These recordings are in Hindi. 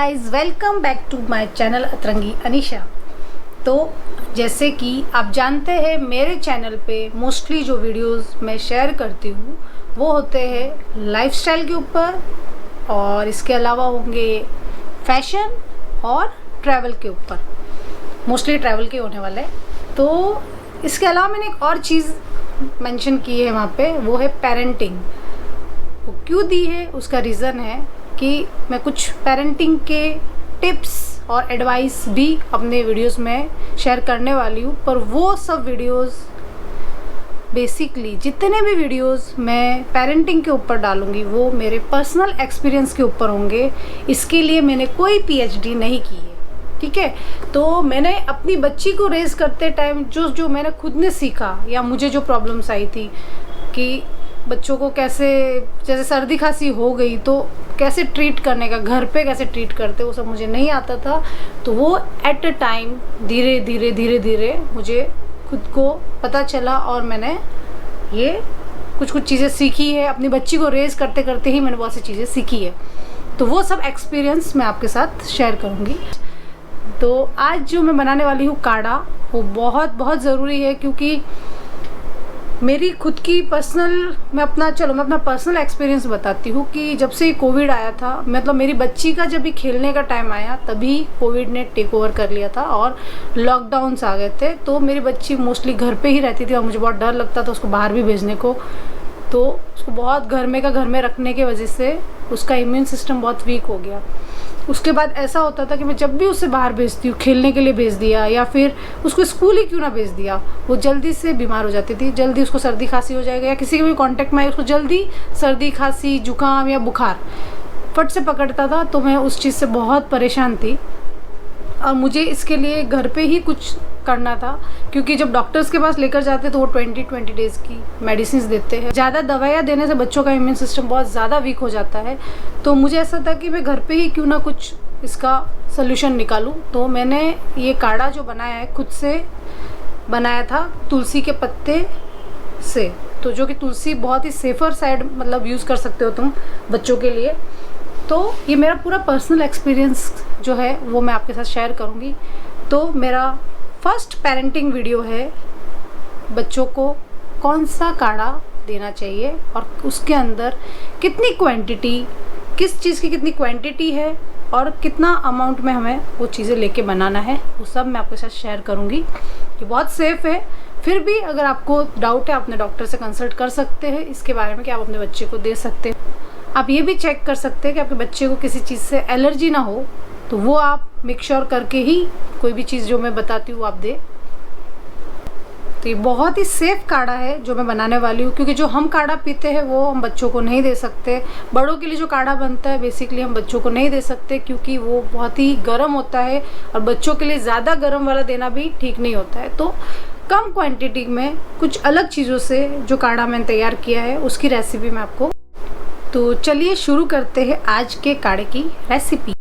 Guys, welcome back to my channel Atrangi Anisha. तो जैसे कि आप जानते हैं, मेरे चैनल पे मोस्टली जो वीडियोस मैं शेयर करती हूँ वो होते हैं लाइफस्टाइल के ऊपर, और इसके अलावा होंगे फैशन और ट्रैवल के ऊपर। मोस्टली ट्रैवल के होने वाले हैं। तो इसके अलावा मैंने एक और चीज़ मेंशन की है वहाँ पे, वो है पेरेंटिंग। वो क्यों दी है, उसका रीज़न है कि मैं कुछ पेरेंटिंग के टिप्स और एडवाइस भी अपने वीडियोस में शेयर करने वाली हूँ। पर वो सब वीडियोस बेसिकली जितने भी वीडियोस मैं पेरेंटिंग के ऊपर डालूँगी वो मेरे पर्सनल एक्सपीरियंस के ऊपर होंगे। इसके लिए मैंने कोई पीएचडी नहीं की है, ठीक है। तो मैंने अपनी बच्ची को रेज करते टाइम जो मैंने खुद ने सीखा, या मुझे जो प्रॉब्लम्स आई थी कि बच्चों को कैसे, जैसे सर्दी खांसी हो गई तो कैसे ट्रीट करने का, घर पे कैसे ट्रीट करते, वो सब मुझे नहीं आता था। तो वो एट अ टाइम धीरे धीरे मुझे खुद को पता चला और मैंने ये कुछ चीज़ें सीखी है। अपनी बच्ची को रेज करते करते ही मैंने बहुत सी चीज़ें सीखी है। तो वो सब एक्सपीरियंस मैं आपके साथ शेयर करूँगी। तो आज जो मैं बनाने वाली हूँ काढ़ा, वो बहुत ज़रूरी है, क्योंकि मेरी खुद की मैं अपना पर्सनल एक्सपीरियंस बताती हूँ कि जब से कोविड आया था, मतलब मेरी बच्ची का जब भी खेलने का टाइम आया तभी कोविड ने टेक ओवर कर लिया था और लॉकडाउन्स आ गए थे। तो मेरी बच्ची मोस्टली घर पे ही रहती थी और मुझे बहुत डर लगता था उसको बाहर भी भेजने को। तो उसको बहुत घर में रखने की वजह से उसका इम्यून सिस्टम बहुत वीक हो गया। उसके बाद ऐसा होता था कि मैं जब भी उसे बाहर भेजती हूँ, खेलने के लिए भेज दिया या फिर उसको स्कूल ही क्यों ना भेज दिया, वो जल्दी से बीमार हो जाती थी। जल्दी उसको सर्दी खांसी हो जाएगा, या किसी के भी कांटेक्ट में आए उसको जल्दी सर्दी खांसी जुकाम या बुखार फट से पकड़ता था। तो मैं उस चीज़ से बहुत परेशान थी और मुझे इसके लिए घर पे ही कुछ करना था, क्योंकि जब डॉक्टर्स के पास लेकर जाते तो वो 20 डेज़ की मेडिसिन देते हैं। ज़्यादा दवाइयाँ देने से बच्चों का इम्यून सिस्टम बहुत ज़्यादा वीक हो जाता है। तो मुझे ऐसा था कि मैं घर पे ही क्यों ना कुछ इसका सोल्यूशन निकालूं। तो मैंने ये काढ़ा जो बनाया है खुद से बनाया था तुलसी के पत्ते से। तो जो कि तुलसी बहुत ही सेफ़र साइड मतलब यूज़ कर सकते हो तुम बच्चों के लिए। तो ये मेरा पूरा पर्सनल एक्सपीरियंस जो है वो मैं आपके साथ शेयर करूँगी। तो मेरा फर्स्ट पेरेंटिंग वीडियो है, बच्चों को कौन सा काढ़ा देना चाहिए और उसके अंदर कितनी क्वांटिटी, किस चीज़ की कितनी क्वांटिटी है और कितना अमाउंट में हमें वो चीज़ें लेके बनाना है, वो सब मैं आपके साथ शेयर करूँगी। ये बहुत सेफ़ है। फिर भी अगर आपको डाउट है, अपने डॉक्टर से कंसल्ट कर सकते हैं इसके बारे में कि आप अपने बच्चे को दे सकते हैं। आप ये भी चेक कर सकते हैं कि आपके बच्चे को किसी चीज़ से एलर्जी ना हो, तो वो आप मेक श्योर करके ही कोई भी चीज़ जो मैं बताती हूँ आप दे। तो ये बहुत ही सेफ़ काढ़ा है जो मैं बनाने वाली हूँ, क्योंकि जो हम काढ़ा पीते हैं वो हम बच्चों को नहीं दे सकते। बड़ों के लिए जो काढ़ा बनता है बेसिकली हम बच्चों को नहीं दे सकते, क्योंकि वो बहुत ही गर्म होता है और बच्चों के लिए ज़्यादा गर्म वाला देना भी ठीक नहीं होता है। तो कम क्वान्टिटी में कुछ अलग चीज़ों से जो काढ़ा मैंने तैयार किया है उसकी रेसिपी मैं आपको। तो चलिए शुरू करते हैं आज के काढ़े की रेसिपी।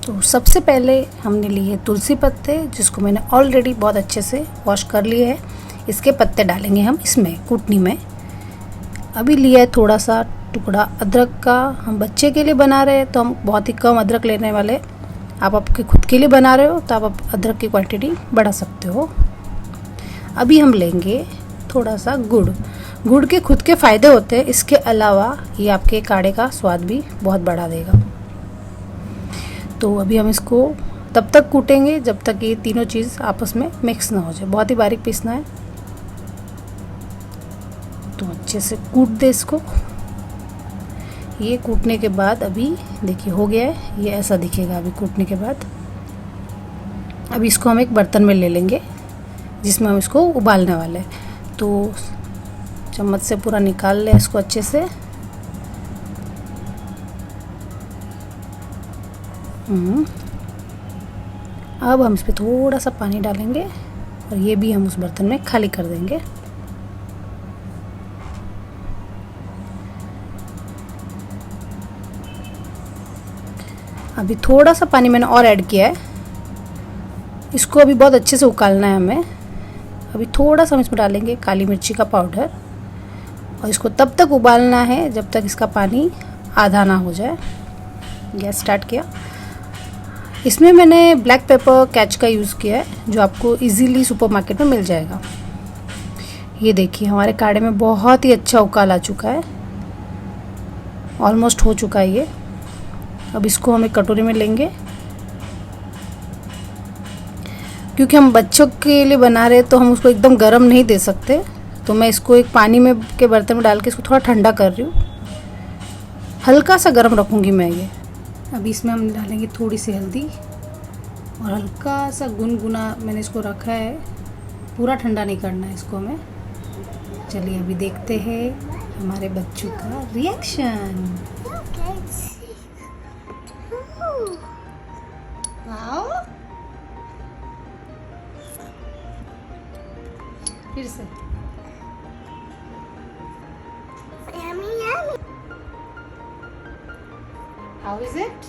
तो सबसे पहले हमने लिए है तुलसी पत्ते, जिसको मैंने ऑलरेडी बहुत अच्छे से वॉश कर लिए है। इसके पत्ते डालेंगे हम इसमें कुटनी में। अभी लिया है थोड़ा सा टुकड़ा अदरक का। हम बच्चे के लिए बना रहे हैं तो हम बहुत ही कम अदरक लेने वाले। आप आपके खुद के लिए बना रहे हो तो आप अदरक की क्वांटिटी बढ़ा सकते हो। अभी हम लेंगे थोड़ा सा गुड़ के खुद के फ़ायदे होते हैं, इसके अलावा ये आपके काढ़े का स्वाद भी बहुत बढ़ा देगा। तो अभी हम इसको तब तक कूटेंगे जब तक ये तीनों चीज़ आपस में मिक्स ना हो जाए। बहुत ही बारीक पीसना है। तो अच्छे से कूट दे इसको। ये कूटने के बाद अभी देखिए हो गया है, ये ऐसा दिखेगा अभी कूटने के बाद। अभी इसको हम एक बर्तन में ले लेंगे जिसमें हम इसको उबालने वाले हैं। तो चम्मच से पूरा निकाल लें इसको अच्छे से। अब हम इस पर थोड़ा सा पानी डालेंगे और ये भी हम उस बर्तन में खाली कर देंगे। अभी थोड़ा सा पानी मैंने और ऐड किया है। इसको अभी बहुत अच्छे से उकालना है हमें। अभी थोड़ा सा हम इसमें डालेंगे काली मिर्ची का पाउडर और इसको तब तक उबालना है जब तक इसका पानी आधा ना हो जाए। गैस स्टार्ट किया। इसमें मैंने ब्लैक पेपर कैच का यूज़ किया है, जो आपको इजीली सुपरमार्केट में मिल जाएगा। ये देखिए हमारे काढ़े में बहुत ही अच्छा उकाल आ चुका है, ऑलमोस्ट हो चुका है ये। अब इसको हम एक कटोरी में लेंगे। क्योंकि हम बच्चों के लिए बना रहे हैं तो हम उसको एकदम गर्म नहीं दे सकते, तो मैं इसको एक पानी में के बर्तन में डाल के इसको थोड़ा ठंडा कर रही हूँ। हल्का सा गर्म रखूँगी मैं ये। अभी इसमें हम डालेंगे थोड़ी सी हल्दी और हल्का सा गुनगुना मैंने इसको रखा है, पूरा ठंडा नहीं करना है इसको हमें। चलिए अभी देखते हैं हमारे बच्चों का रिएक्शन। वाओ, फिर से Yummy, yummy. How is it?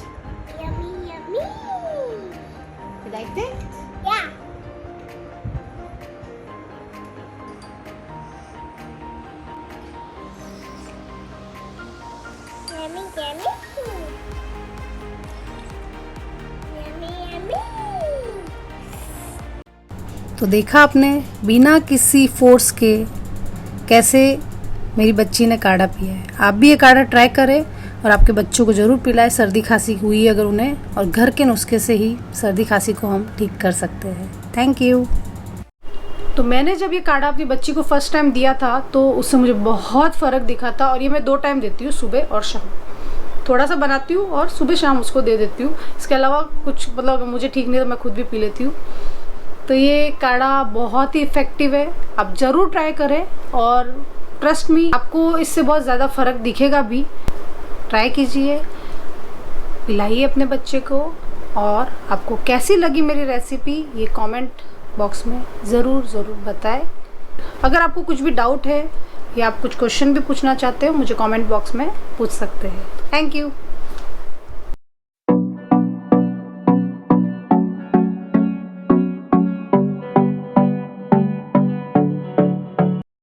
Yummy, yummy. You liked it? Yeah. Yummy, yummy. Yummy, yummy. तो देखा आपने बिना किसी फोर्स के कैसे मेरी बच्ची ने काढ़ा पिया है। आप भी ये काढ़ा ट्राई करें और आपके बच्चों को ज़रूर पिलाएं। सर्दी खांसी हुई अगर उन्हें, और घर के नुस्खे से ही सर्दी खांसी को हम ठीक कर सकते हैं। Thank you. तो मैंने जब ये काढ़ा अपनी बच्ची को फर्स्ट टाइम दिया था तो उससे मुझे बहुत फ़र्क दिखा था, और ये मैं 2 टाइम देती हूँ, सुबह और शाम। थोड़ा सा बनाती हूँ और सुबह शाम उसको दे देती हूँ। इसके अलावा कुछ मतलब मुझे ठीक नहीं तो मैं खुद भी पी लेती हूँ। तो ये काढ़ा बहुत ही इफ़ेक्टिव है, आप ज़रूर ट्राई करें और ट्रस्ट मी आपको इससे बहुत ज़्यादा फ़र्क दिखेगा भी। ट्राई कीजिए, पिलाइए अपने बच्चे को, और आपको कैसी लगी मेरी रेसिपी ये कमेंट बॉक्स में ज़रूर बताएं। अगर आपको कुछ भी डाउट है या आप कुछ क्वेश्चन भी पूछना चाहते हो मुझे कमेंट बॉक्स में पूछ सकते हैं। Thank you.